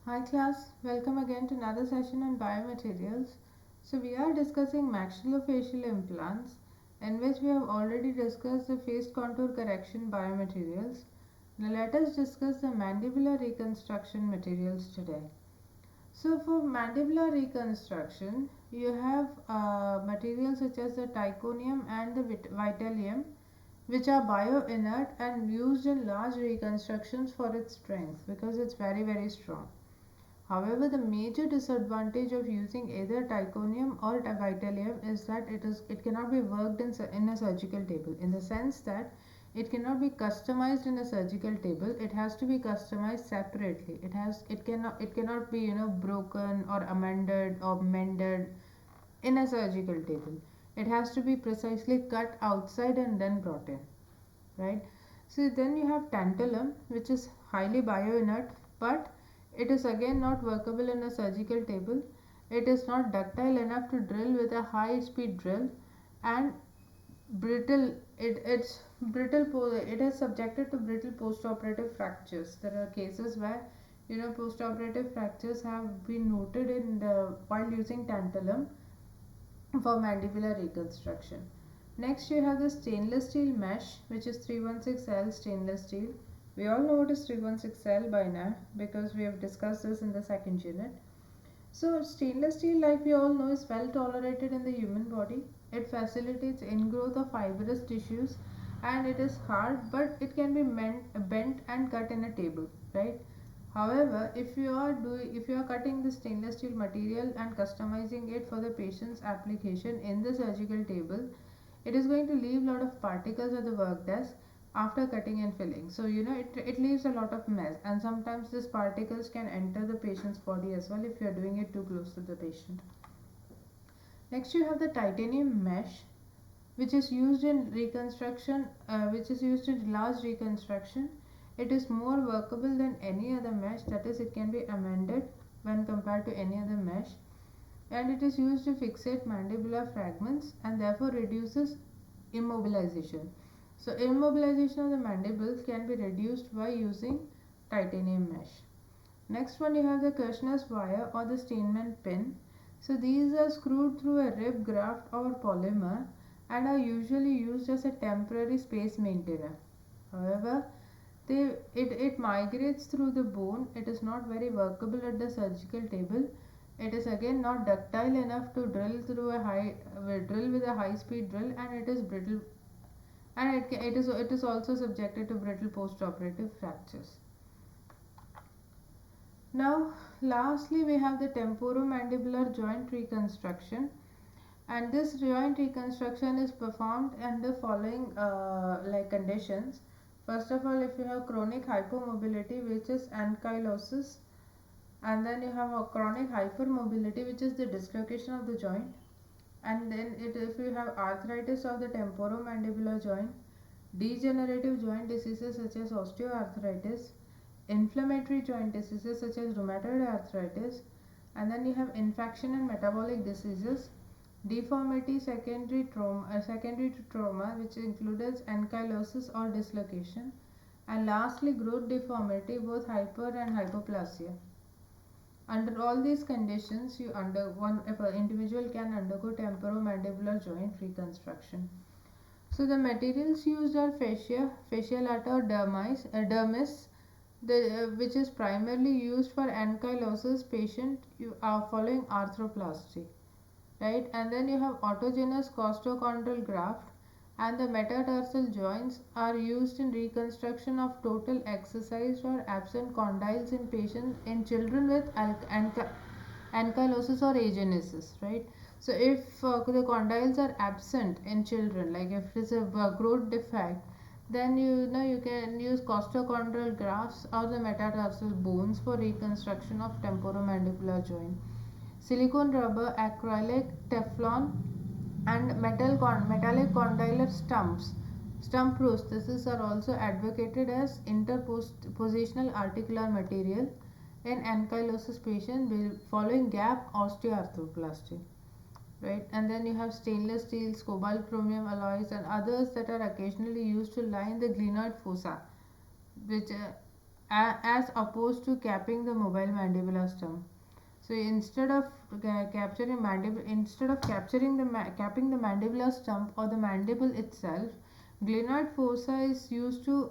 Hi class, welcome again to another session on biomaterials. So we are discussing maxillofacial implants in which we have already discussed the face contour correction biomaterials. Now let us discuss the mandibular reconstruction materials today. So for mandibular reconstruction, you have materials such as the tyconium and the vitalium, which are bioinert and used in large reconstructions for its strength because it's very strong. However, the major disadvantage of using either tyconium or vitalium is that it cannot be worked in a surgical table, in the sense that it cannot be customized in a surgical table. It has to be customized separately. It cannot be broken or amended or mended in a surgical table. It has to be precisely cut outside and then brought in, right? So then you have tantalum, which is highly bioinert, but it is again not workable in a surgical table. It is not ductile enough to drill with a high speed drill, and brittle. It's brittle. It is subjected to brittle postoperative fractures. There are cases where postoperative fractures have been noted in the while using tantalum for mandibular reconstruction. Next, you have the stainless steel mesh, which is 316L stainless steel. We all know what is 316L by now because we have discussed this in the second unit. So, stainless steel, like we all know, is well tolerated in the human body. It facilitates ingrowth of fibrous tissues and it is hard, but it can be bent and cut in a table, right? However, if you are cutting the stainless steel material and customizing it for the patient's application in the surgical table, it is going to leave a lot of particles at the work desk after cutting and filling. So it leaves a lot of mess, and sometimes these particles can enter the patient's body as well if you are doing it too close to the patient. Next, you have the titanium mesh, which is used in reconstruction, which is used in large reconstruction. It is more workable than any other mesh, that is, it can be amended when compared to any other mesh, and it is used to fixate mandibular fragments and therefore reduces immobilization. So, immobilization of the mandibles can be reduced by using titanium mesh. Next one, you have the Kirshner's wire or the Steinmann pin. So these are screwed through a rib graft or polymer and are usually used as a temporary space maintainer. However, it migrates through the bone. It is not very workable at the surgical table. It is again not ductile enough to drill with a high speed drill, and it is brittle, and it is also subjected to brittle postoperative fractures. Now, lastly, we have the temporomandibular joint reconstruction, and this joint reconstruction is performed under following conditions. First of all, if you have chronic hypomobility, which is ankylosis, and then you have a chronic hypermobility, which is the dislocation of the joint, and then if you have arthritis of the temporomandibular joint, degenerative joint diseases such as osteoarthritis, inflammatory joint diseases such as rheumatoid arthritis, and then you have infection and metabolic diseases, deformity secondary to trauma, which includes ankylosis or dislocation, and lastly growth deformity, both hyper and hypoplasia. Under all these conditions, if an individual can undergo temporomandibular joint reconstruction. So the materials used are fascia lata or dermis, which is primarily used for ankylosis patient you are following arthroplasty, right? And then you have autogenous costochondral graft, and the metatarsal joints are used in reconstruction of total exercised or absent condyles in patients in children with ankylosis or agenesis, right? So if the condyles are absent in children, like if it's a growth defect, then you can use costochondral grafts or the metatarsal bones for reconstruction of temporomandibular joint. Silicone rubber, acrylic, Teflon, and metallic condylar stump prostheses are also advocated as interpositional articular material in ankylosis patients following gap osteoarthroplasty, right? And then you have stainless steels, cobalt chromium alloys, and others that are occasionally used to line the glenoid fossa, which as opposed to capping the mobile mandibular stump. So instead of capturing capping the mandibular stump or the mandible itself, glenoid fossa is used to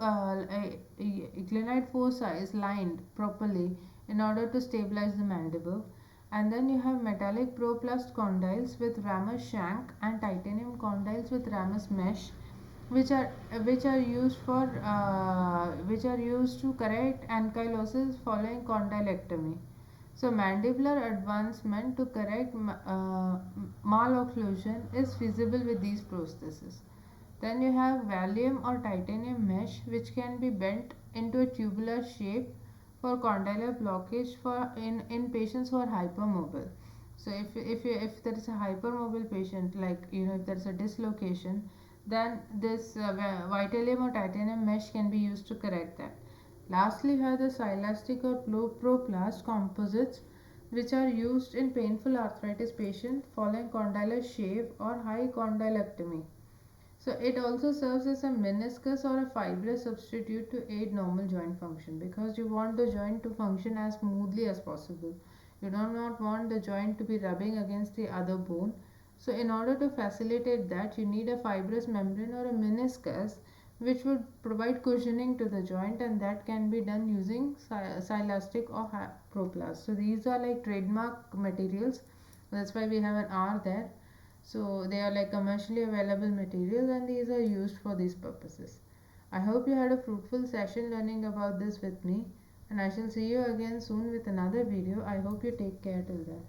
glenoid fossa is lined properly in order to stabilize the mandible. And then you have metallic propoplast condyles with ramus shank and titanium condyles with ramus mesh, which are which are used to correct ankylosis following condylectomy. So mandibular advancement to correct malocclusion is feasible with these prostheses. Then you have Valium or titanium mesh, which can be bent into a tubular shape for condylar blockage in patients who are hypermobile. So if there is a hypermobile patient, like if there is a dislocation, then this Vitalium or titanium mesh can be used to correct that. Lastly, we have the silastic or proplast composites, which are used in painful arthritis patient following condylar shave or high condylectomy. So it also serves as a meniscus or a fibrous substitute to aid normal joint function, because you want the joint to function as smoothly as possible. You do not want the joint to be rubbing against the other bone. So in order to facilitate that, you need a fibrous membrane or a meniscus which would provide cushioning to the joint, and that can be done using silastic or proplast. So these are like trademark materials. That's why we have an R there. So they are like commercially available materials, and these are used for these purposes. I hope you had a fruitful session learning about this with me, and I shall see you again soon with another video. I hope you take care till then.